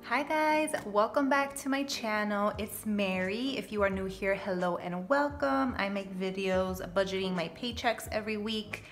Hi guys, welcome back to my channel. It's Mary. If you are new here, hello and welcome. I make videos budgeting my paychecks every week.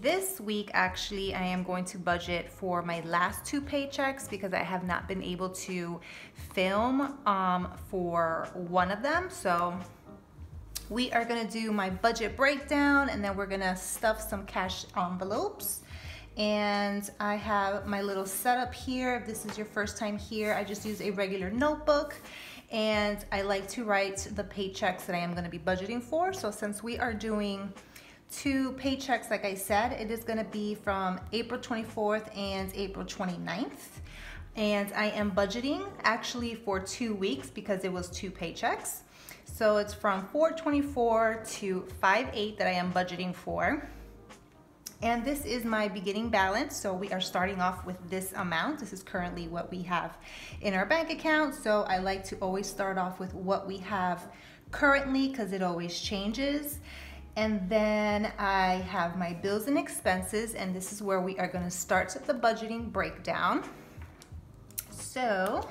This week actually I am going to budget for my last two paychecks because I have not been able to film for one of them. So we are gonna do my budget breakdown and then we're gonna stuff some cash envelopes. And I have my little setup here. If this is your first time here, I just use a regular notebook and I like to write the paychecks that I am going to be budgeting for. So since we are doing two paychecks, like I said, it is going to be from April 24th and April 29th. And I am budgeting actually for 2 weeks because it was two paychecks. So it's from 4/24 to 5/8 that I am budgeting for. And this is my beginning balance. So we are starting off with this amount. This is currently what we have in our bank account. So I like to always start off with what we have currently because it always changes. And then I have my bills and expenses, and this is where we are going to start the budgeting breakdown. So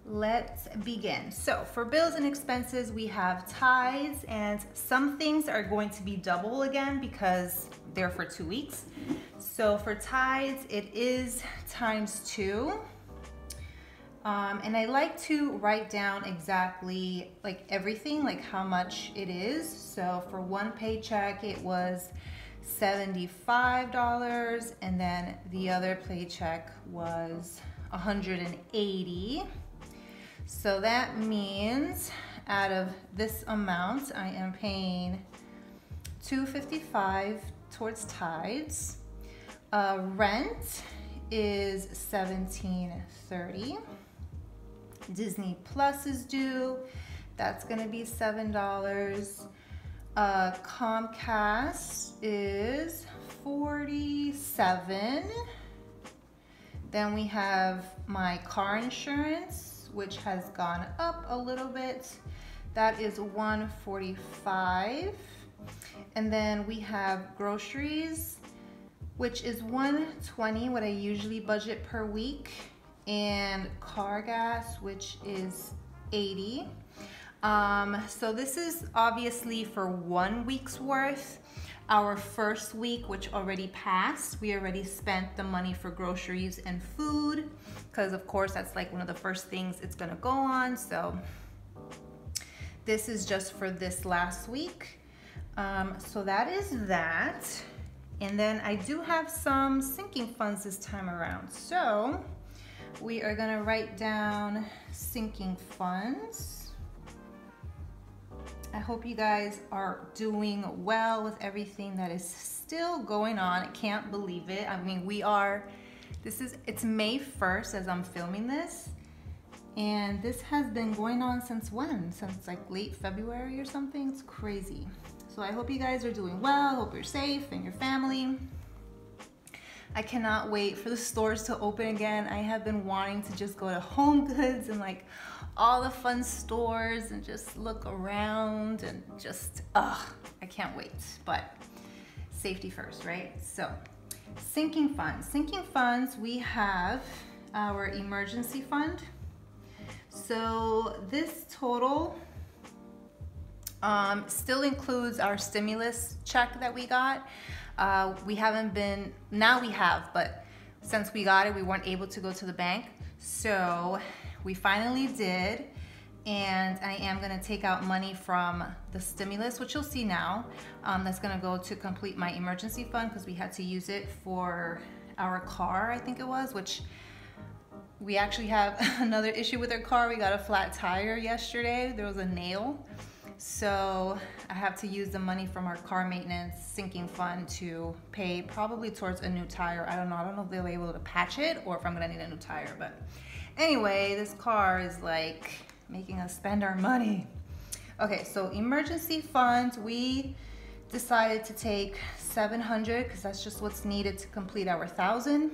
let's begin. So for bills and expenses, we have tithes, and some things are going to be double again because they're for 2 weeks. So for tithes, it is ×2. And I like to write down exactly like everything, like how much it is. So for one paycheck, it was $75, and then the other paycheck was $180. So that means out of this amount, I am paying $255 towards tithes. Rent is $17.30. Disney Plus is due. That's gonna be $7. Comcast is $47. Then we have my car insurance, which has gone up a little bit. That is $145. And then we have groceries, which is $120, what I usually budget per week, and car gas, which is $80. So this is obviously for 1 week's worth. Our first week, which already passed, we already spent the money for groceries and food because of course that's like one of the first things it's gonna go on. So this is just for this last week. So that is that. And then I do have some sinking funds this time around. So we are gonna write down sinking funds. I hope you guys are doing well with everything that is still going on. I can't believe it. I mean, it's May 1st as I'm filming this. And this has been going on since when? Since like late February or something? It's crazy. So I hope you guys are doing well. Hope you're safe and your family. I cannot wait for the stores to open again. I have been wanting to just go to Home Goods and like all the fun stores and just look around and just, I can't wait. But safety first, right? So sinking funds. Sinking funds, we have our emergency fund. So this total still includes our stimulus check that we got. We haven't been, now we have, but since we got it, we weren't able to go to the bank. So we finally did, and I am gonna take out money from the stimulus, which you'll see now. That's gonna go to complete my emergency fund because we had to use it for our car, I think it was, which we actually have another issue with our car. We got a flat tire yesterday. There was a nail. So I have to use the money from our car maintenance sinking fund to pay probably towards a new tire. I don't know if they'll be able to patch it or if I'm gonna need a new tire, but anyway, this car is like making us spend our money. Okay, so emergency funds, we decided to take 700 because that's just what's needed to complete our 1,000.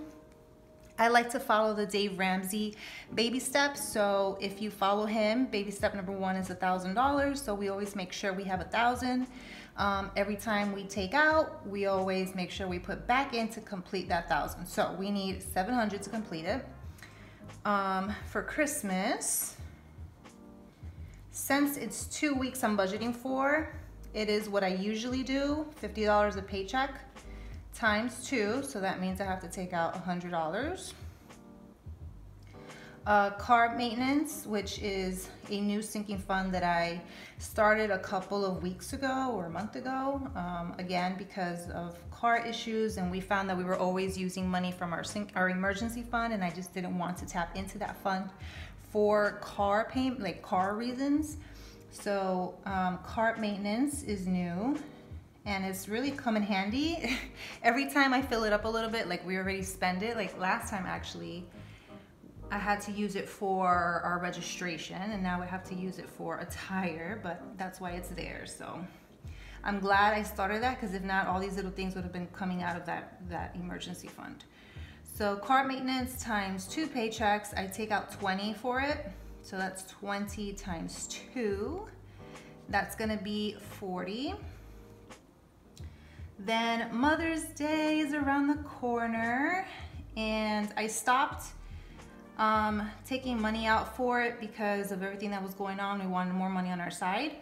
I like to follow the Dave Ramsey baby steps. So if you follow him, baby step number 1 is $1,000. So we always make sure we have 1,000. Every time we take out, we always make sure we put back in to complete that 1,000. So we need 700 to complete it. for Christmas, since it's 2 weeks I'm budgeting for, it is what I usually do, $50 a paycheck times 2, so that means I have to take out $100. Car maintenance, which is a new sinking fund that I started a couple of weeks ago or a month ago, again because of car issues, and we found that we were always using money from our emergency fund, and I just didn't want to tap into that fund for car payment, like car reasons. So car maintenance is new, and it's really come in handy. Every time I fill it up a little bit, like we already spend it, like last time actually, I had to use it for our registration, and now I have to use it for a tire, but that's why it's there. So I'm glad I started that, because if not, all these little things would have been coming out of that emergency fund. So car maintenance times 2 paychecks, I take out 20 for it. So that's 20 times 2. That's gonna be 40. Then Mother's Day is around the corner, and I stopped taking money out for it because of everything that was going on. We wanted more money on our side,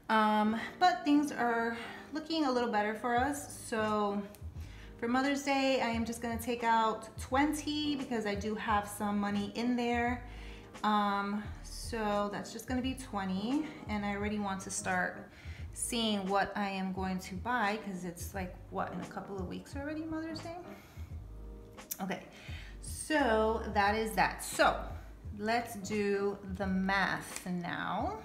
but things are looking a little better for us. So for Mother's Day, I am just gonna take out 20 because I do have some money in there. So that's just gonna be 20, and I already want to start seeing what I am going to buy, because it's like, what, in a couple of weeks already, Mother's Day? Okay. So that is that. So let's do the math now.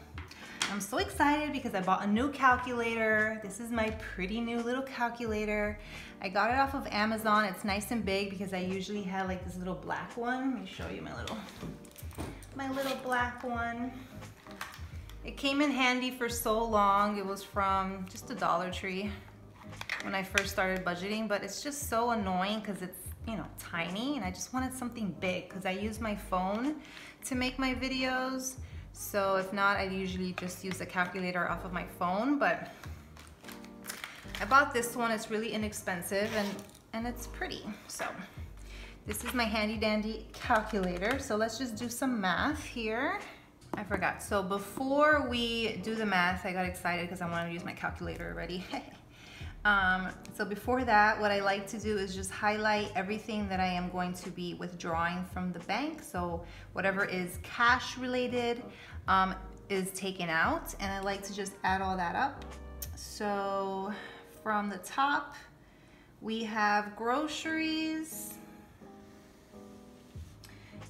I'm so excited because I bought a new calculator. This is my pretty new little calculator. I got it off of Amazon. It's nice and big because I usually have like this little black one. Let me show you my little black one. It came in handy for so long. It was from just a Dollar Tree when I first started budgeting, but it's just so annoying because it's, you know, tiny, and I just wanted something big because I use my phone to make my videos. So if not, I usually just use the calculator off of my phone, but I bought this one. It's really inexpensive, and it's pretty. So this is my handy dandy calculator. So let's just do some math here. I forgot. So before we do the math, I got excited because I wanted to use my calculator already. So before that, what I like to do is just highlight everything that I am going to be withdrawing from the bank. So whatever is cash related is taken out, and I like to just add all that up. So from the top, we have groceries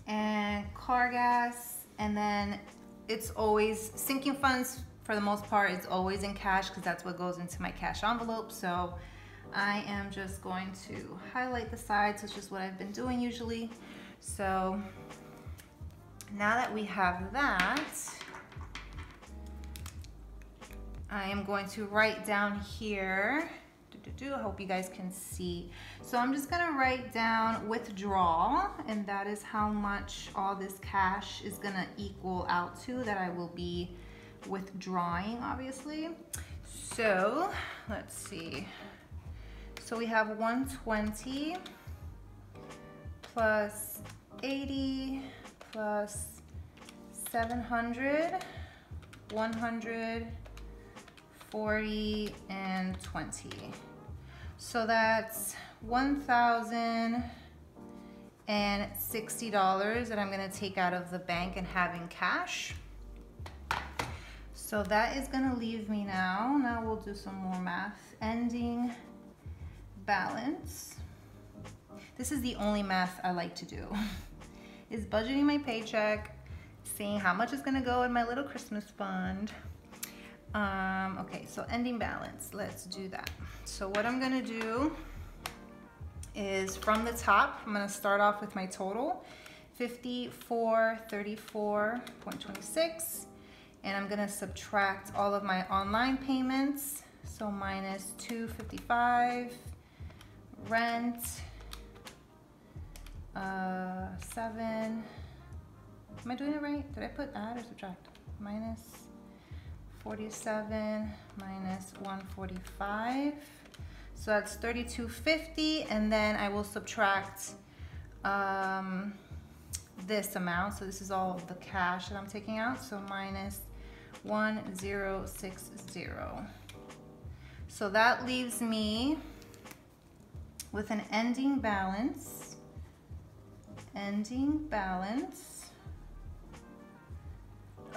and car gas, and then it's always sinking funds. For the most part, it's always in cash because that's what goes into my cash envelope. So I am just going to highlight the sides, which is what I've been doing usually. So now that we have that, I am going to write down here. I hope you guys can see. So I'm just gonna write down withdraw, and that is how much all this cash is gonna equal out to that I will be withdrawing, obviously. So let's see. So we have 120 plus 80 plus 700, 140, and 20. So that's $1,060 that I'm gonna take out of the bank and have in cash. So that is gonna leave me now. Now we'll do some more math. Ending balance. This is the only math I like to do, is budgeting my paycheck, seeing how much is gonna go in my little Christmas fund. Okay, so ending balance, let's do that. So what I'm gonna do is from the top, I'm gonna start off with my total, 5434.26. And I'm gonna subtract all of my online payments. So minus $255, rent, 7. Am I doing it right? Did I put add or subtract? Minus 47 minus 145. So that's $32.50, and then I will subtract this amount. So this is all of the cash that I'm taking out. So minus 1060. So that leaves me with an ending balance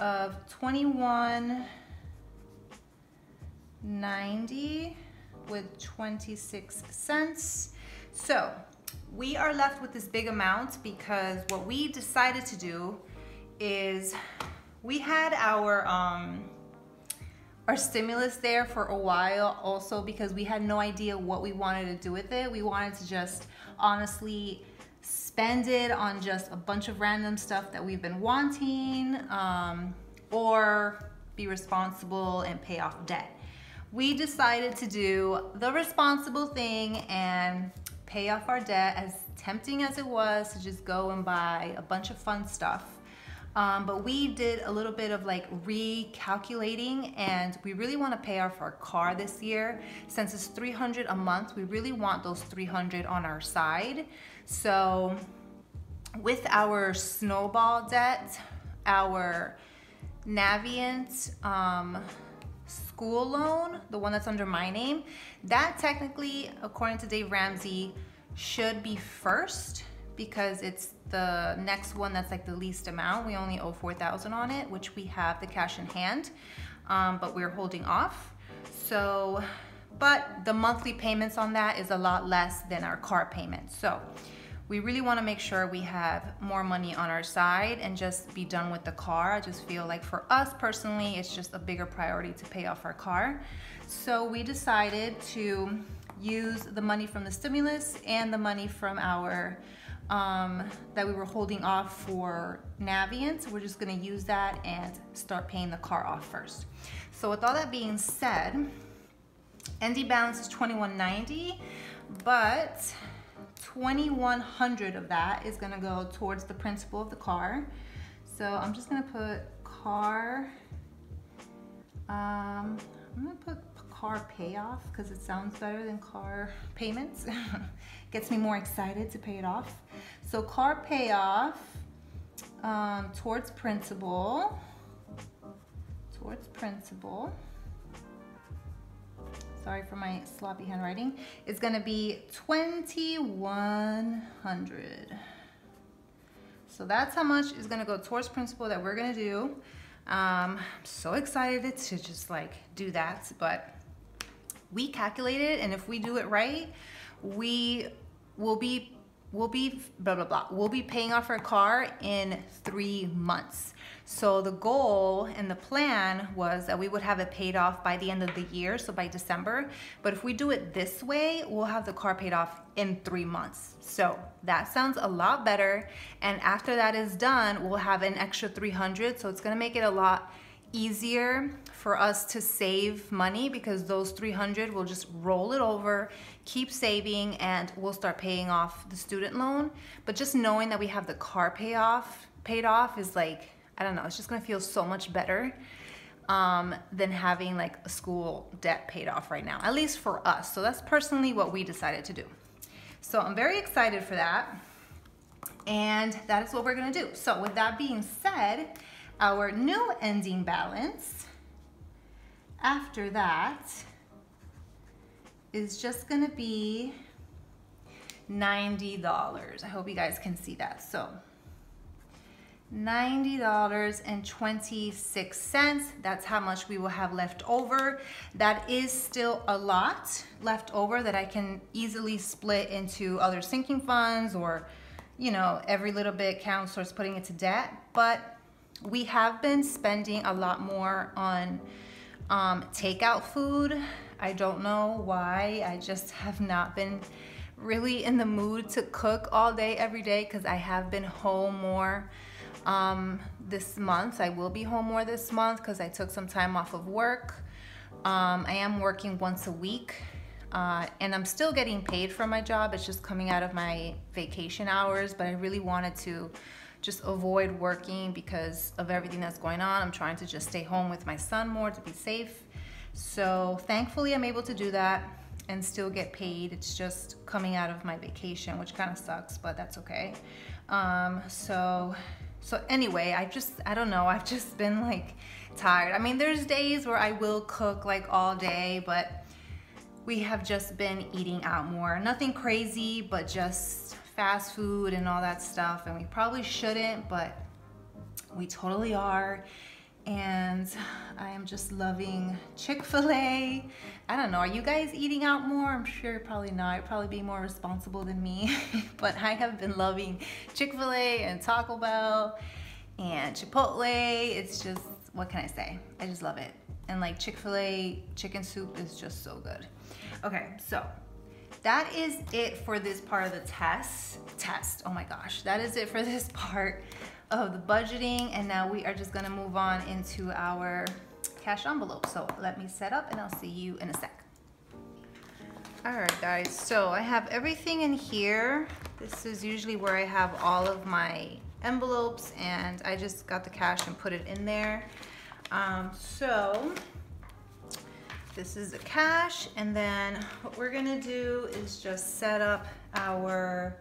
of $21.90 with 26 cents. So we are left with this big amount because what we decided to do is we had our stimulus there for a while also because we had no idea what we wanted to do with it. We wanted to just honestly spend it on just a bunch of random stuff that we've been wanting, or be responsible and pay off debt. We decided to do the responsible thing and pay off our debt, as tempting as it was to just go and buy a bunch of fun stuff. But we did a little bit of like recalculating, and we really want to pay off our car this year. Since it's $300 a month, we really want those $300 on our side. So with our snowball debt, our Navient school loan, the one that's under my name, that technically, according to Dave Ramsey, should be first because it's the next one that's like the least amount. We only owe $4,000 on it, which we have the cash in hand, but we're holding off. So, but the monthly payments on that is a lot less than our car payment. So we really want to make sure we have more money on our side and just be done with the car. I just feel like for us personally, it's just a bigger priority to pay off our car. So we decided to use the money from the stimulus and the money from our that we were holding off for Navient. So we're just gonna use that and start paying the car off first. So with all that being said, ending balance is $21.90, but $2,100 of that is gonna go towards the principal of the car. So I'm just gonna put car, I'm gonna put car payoff because it sounds better than car payments. Gets me more excited to pay it off. So car payoff towards principal, sorry for my sloppy handwriting, is gonna be $2,100. So that's how much is gonna go towards principal that we're gonna do. I'm so excited to just like do that, but we calculated, and if we do it right, we'll be paying off our car in 3 months. So the goal and the plan was that we would have it paid off by the end of the year, so by December. But if we do it this way, we'll have the car paid off in 3 months. So that sounds a lot better. And after that is done, we'll have an extra $300. So it's gonna make it a lot easier for us to save money because those $300 will just roll it over, keep saving, and we'll start paying off the student loan. But just knowing that we have the car paid off is like, I don't know, it's just gonna feel so much better than having like a school debt paid off right now, at least for us. So that's personally what we decided to do. So I'm very excited for that, and that is what we're gonna do. So with that being said, our new ending balance after that is just gonna be $90. I hope you guys can see that. So $90.26, that's how much we will have left over. That is still a lot left over that I can easily split into other sinking funds, or, you know, every little bit counts towards putting it to debt. But we have been spending a lot more on takeout food. I don't know why. I just have not been really in the mood to cook all day, every day, because I have been home more this month. I will be home more this month because I took some time off of work. I am working once a week, and I'm still getting paid for my job. It's just coming out of my vacation hours, but I really wanted to just avoid working because of everything that's going on. I'm trying to just stay home with my son more to be safe. So thankfully I'm able to do that and still get paid. It's just coming out of my vacation, which kind of sucks, but that's okay. So anyway, I don't know, I've just been like tired. I mean, there's days where I will cook like all day, but we have just been eating out more. Nothing crazy, but just fast food and all that stuff. And we probably shouldn't, but we totally are. And I am just loving Chick-fil-A. I don't know, are you guys eating out more? I'm sure you're probably not. You'd probably be more responsible than me. But I have been loving Chick-fil-A and Taco Bell and Chipotle. It's just, what can I say? I just love it. And like Chick-fil-A chicken soup is just so good. Okay, so that is it for this part of the test. Oh my gosh, that is it for this part of the budgeting. And now we are just gonna move on into our cash envelope. So let me set up and I'll see you in a sec. All right guys, so I have everything in here. This is usually where I have all of my envelopes, and I just got the cash and put it in there. So this is the cash, and then what we're gonna do is just set up our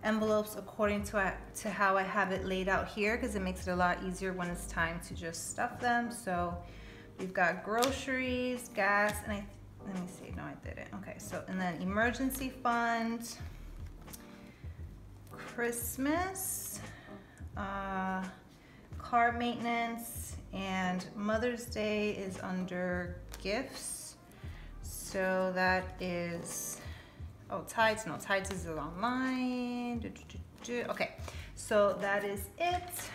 envelopes according to how I have it laid out here, because it makes it a lot easier when it's time to just stuff them. So we've got groceries, gas, and let me see, no I didn't. Okay, so, and then emergency fund, Christmas, car maintenance, and Mother's Day is under gifts. So that is, oh, Tides, no, Tides is online. Okay, so that is it.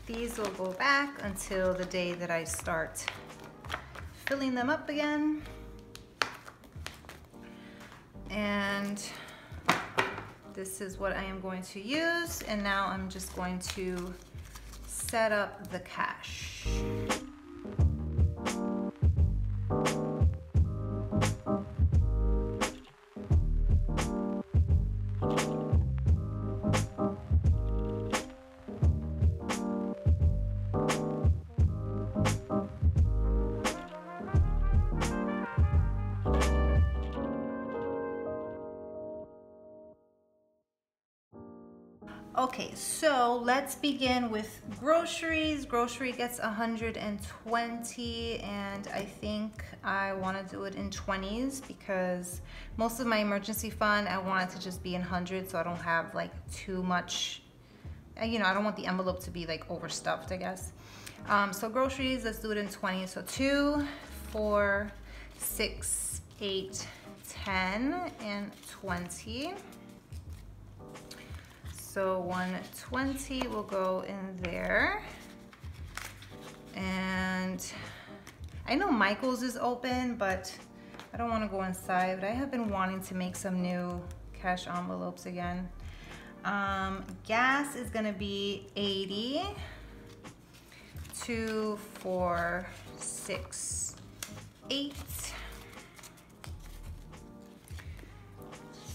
These will go back until the day that I start filling them up again. And this is what I am going to use. And now I'm just going to set up the cash. Okay, so let's begin with groceries. Grocery gets 120, and I think I want to do it in 20s because most of my emergency fund, I want it to just be in 100, so I don't have like too much, you know, I don't want the envelope to be like overstuffed, I guess. So groceries, let's do it in 20. So 2, 4, 6, 8, 10, and 20. So 120 will go in there. And I know Michael's is open, but I don't want to go inside. But I have been wanting to make some new cash envelopes again. Gas is gonna be 80. 2, 4, 6, 8.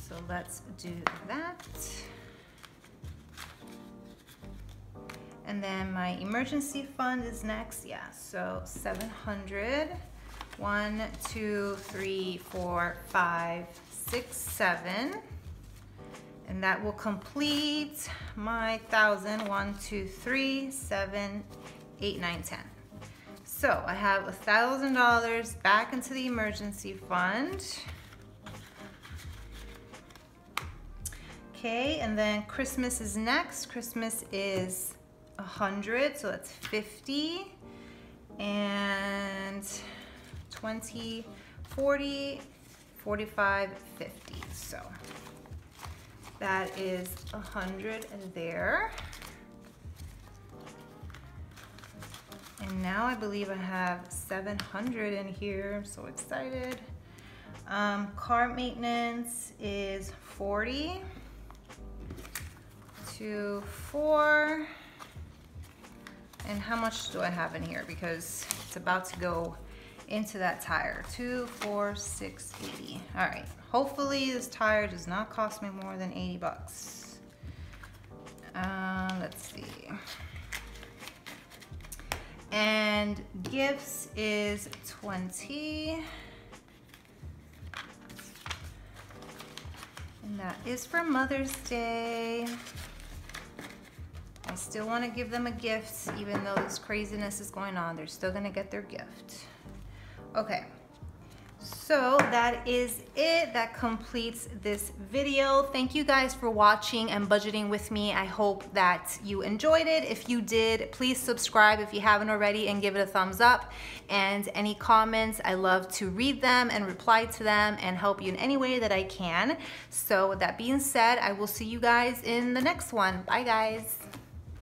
So let's do that. And then my emergency fund is next. Yeah, so 700. 1, 2, 3, 4, 5, 6, 7. And that will complete my 1,000. 1, 2, 3, 7, 8, 9, 10. So I have $1,000 back into the emergency fund. Okay, and then Christmas is next. Christmas is 100, so that's 50, and 20, 40, 45, 50. So that is 100 there. And now I believe I have 700 in here. I'm so excited. Car maintenance is 40. 2, 4. And how much do I have in here? Because it's about to go into that tire. 2, 4, 6, 80. All right. Hopefully this tire does not cost me more than 80 bucks. Let's see. And gifts is 20. And that is for Mother's Day. I still want to give them a gift, even though this craziness is going on. They're still going to get their gift. Okay. So that is it. That completes this video. Thank you guys for watching and budgeting with me. I hope that you enjoyed it. If you did, please subscribe if you haven't already and give it a thumbs up. And any comments, I love to read them and reply to them and help you in any way that I can. So with that being said, I will see you guys in the next one. Bye guys.